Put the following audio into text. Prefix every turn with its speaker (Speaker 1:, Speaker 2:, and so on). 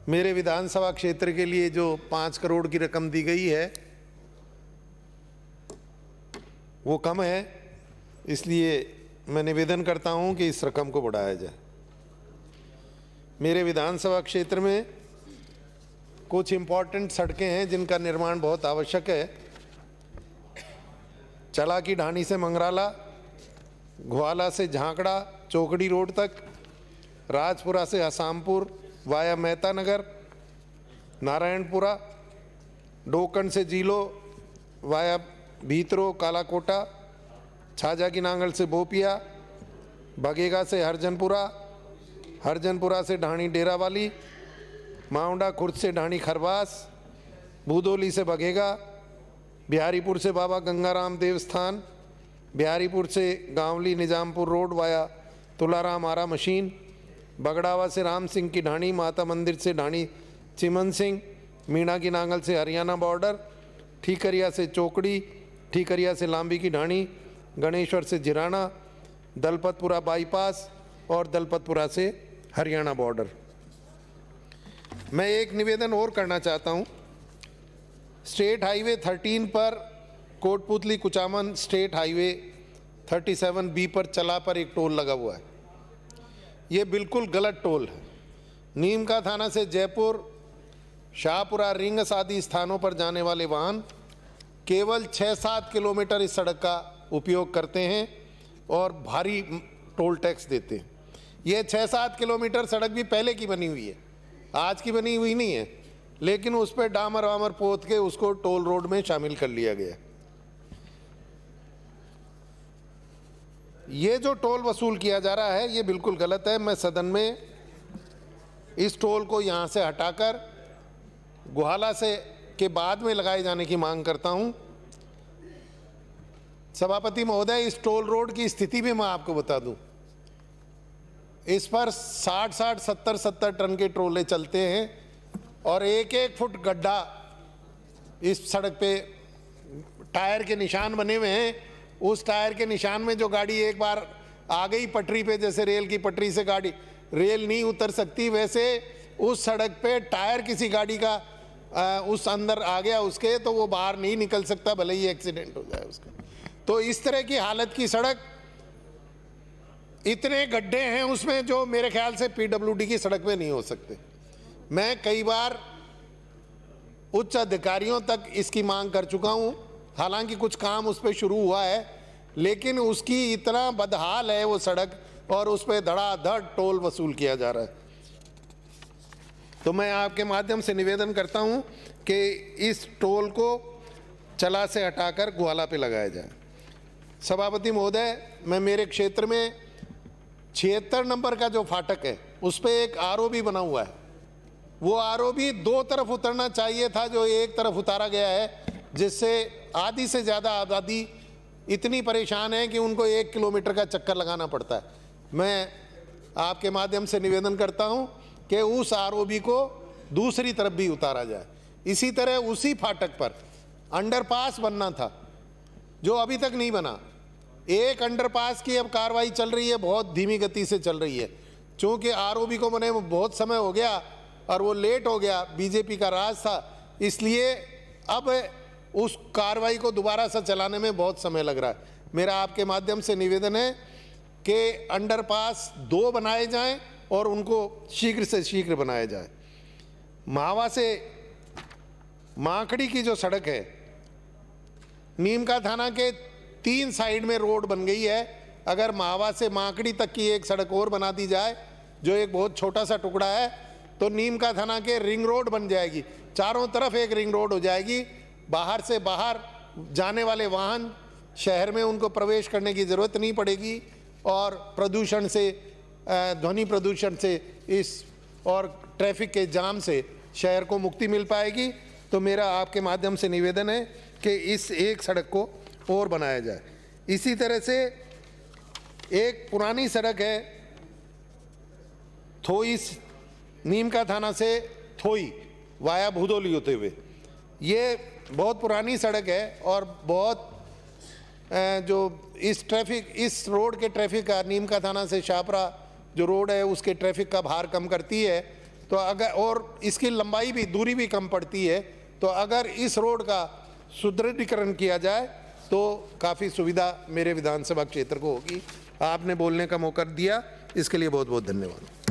Speaker 1: मेरे विधानसभा क्षेत्र के लिए जो 5 करोड़ की रकम दी गई है वो कम है, इसलिए मैं निवेदन करता हूं कि इस रकम को बढ़ाया जाए। मेरे विधानसभा क्षेत्र में कुछ इम्पॉर्टेंट सड़कें हैं जिनका निर्माण बहुत आवश्यक है। चला की ढाणी से मंगराला, घुआला से झांकड़ा चौकड़ी रोड तक, राजपुरा से हसामपुर वाया मेहता नगर, नारायणपुरा, डोकन से जीलो वाया भीतरो कालाकोटा, छाजा की नांगल से बोपिया, बगेगा से हरजनपुरा, हरजनपुरा से ढाणी डेरावाली, माउंडा खुर्द से ढाणी खरवास, भूदोली से बगेगा, बिहारीपुर से बाबा गंगाराम देवस्थान, बिहारीपुर से गांवली निजामपुर रोड वाया तुलाराम आरा मशीन, बगड़ावा से राम सिंह की ढाणी, माता मंदिर से ढाणी चिमन सिंह, मीणा की नांगल से हरियाणा बॉर्डर, ठीकरिया से चौकड़ी, ठीकरिया से लांबी की ढाणी, गणेश्वर से जिराना, दलपतपुरा बाईपास और दलपतपुरा से हरियाणा बॉर्डर। मैं एक निवेदन और करना चाहता हूं। स्टेट हाईवे 13 पर Kotputli Kuchaman state highway 37B पर चला पर एक टोल लगा हुआ है। ये बिल्कुल गलत टोल है। नीमका थाना से जयपुर, शाहपुरा, रिंगस आदि स्थानों पर जाने वाले वाहन केवल 6-7 किलोमीटर इस सड़क का उपयोग करते हैं और भारी टोल टैक्स देते हैं। ये 6-7 किलोमीटर सड़क भी पहले की बनी हुई है, आज की बनी हुई नहीं है, लेकिन उस पर डामर वामर पोत के उसको टोल रोड में शामिल कर लिया गया। ये जो टोल वसूल किया जा रहा है ये बिल्कुल गलत है। मैं सदन में इस टोल को यहाँ से हटाकर गुहाला से के बाद में लगाए जाने की मांग करता हूं। सभापति महोदय, इस टोल रोड की स्थिति भी मैं आपको बता दूं। इस पर 60-60, 70-70 टन के ट्रोले चलते हैं और एक फुट गड्ढा इस सड़क पे टायर के निशान बने हुए हैं। उस टायर के निशान में जो गाड़ी एक बार आ गई पटरी पे, जैसे रेल की पटरी से गाड़ी रेल नहीं उतर सकती, वैसे उस सड़क पे टायर किसी गाड़ी का उस अंदर आ गया उसके, तो वो बाहर नहीं निकल सकता, भले ही एक्सीडेंट हो जाए उसका। तो इस तरह की हालत की सड़क, इतने गड्ढे हैं उसमें जो मेरे ख्याल से पीडब्ल्यूडी की सड़क में नहीं हो सकते। मैं कई बार उच्च अधिकारियों तक इसकी मांग कर चुका हूं, हालांकि कुछ काम उस पर शुरू हुआ है, लेकिन उसकी इतना बदहाल है वो सड़क और उस पर धड़ाधड़ टोल वसूल किया जा रहा है। तो मैं आपके माध्यम से निवेदन करता हूं कि इस टोल को चला से हटाकर ग्वाला पे लगाया जाए। सभापति महोदय, मैं मेरे क्षेत्र में 76 नंबर का जो फाटक है उस पर एक आरओबी बना हुआ है। वो आरओबी 2 तरफ उतरना चाहिए था, जो एक तरफ उतारा गया है, जिससे आधी से ज़्यादा आबादी इतनी परेशान है कि उनको 1 किलोमीटर का चक्कर लगाना पड़ता है। मैं आपके माध्यम से निवेदन करता हूं कि उस आरओबी को दूसरी तरफ भी उतारा जाए। इसी तरह उसी फाटक पर अंडरपास बनना था जो अभी तक नहीं बना। एक अंडरपास की अब कार्रवाई चल रही है, बहुत धीमी गति से चल रही है, क्योंकि आरओबी को बने बहुत समय हो गया और वो लेट हो गया, बीजेपी का राज था, इसलिए अब उस कार्रवाई को दोबारा से चलाने में बहुत समय लग रहा है। मेरा आपके माध्यम से निवेदन है कि अंडरपास 2 बनाए जाएं और उनको शीघ्र से शीघ्र बनाया जाए। मावा से माकड़ी की जो सड़क है, नीमका थाना के 3 साइड में रोड बन गई है। अगर मावा से माकड़ी तक की एक सड़क और बना दी जाए, जो एक बहुत छोटा सा टुकड़ा है, तो नीमका थाना के रिंग रोड बन जाएगी। चारों तरफ एक रिंग रोड हो जाएगी। बाहर से बाहर जाने वाले वाहन शहर में उनको प्रवेश करने की ज़रूरत नहीं पड़ेगी और प्रदूषण से, ध्वनि प्रदूषण से इस और ट्रैफिक के जाम से शहर को मुक्ति मिल पाएगी। तो मेरा आपके माध्यम से निवेदन है कि इस एक सड़क को और बनाया जाए। इसी तरह से एक पुरानी सड़क है थोई, नीमका थाना से थोई वाया भूदोली होते हुए, ये बहुत पुरानी सड़क है और बहुत जो इस रोड के ट्रैफिक का, नीमका थाना से शाहपुरा जो रोड है उसके ट्रैफिक का भार कम करती है। तो तो अगर और इसकी लंबाई भी, दूरी भी कम पड़ती है, तो अगर इस रोड का सुदृढ़ीकरण किया जाए तो काफ़ी सुविधा मेरे विधानसभा क्षेत्र को होगी। आपने बोलने का मौका दिया, इसके लिए बहुत बहुत धन्यवाद।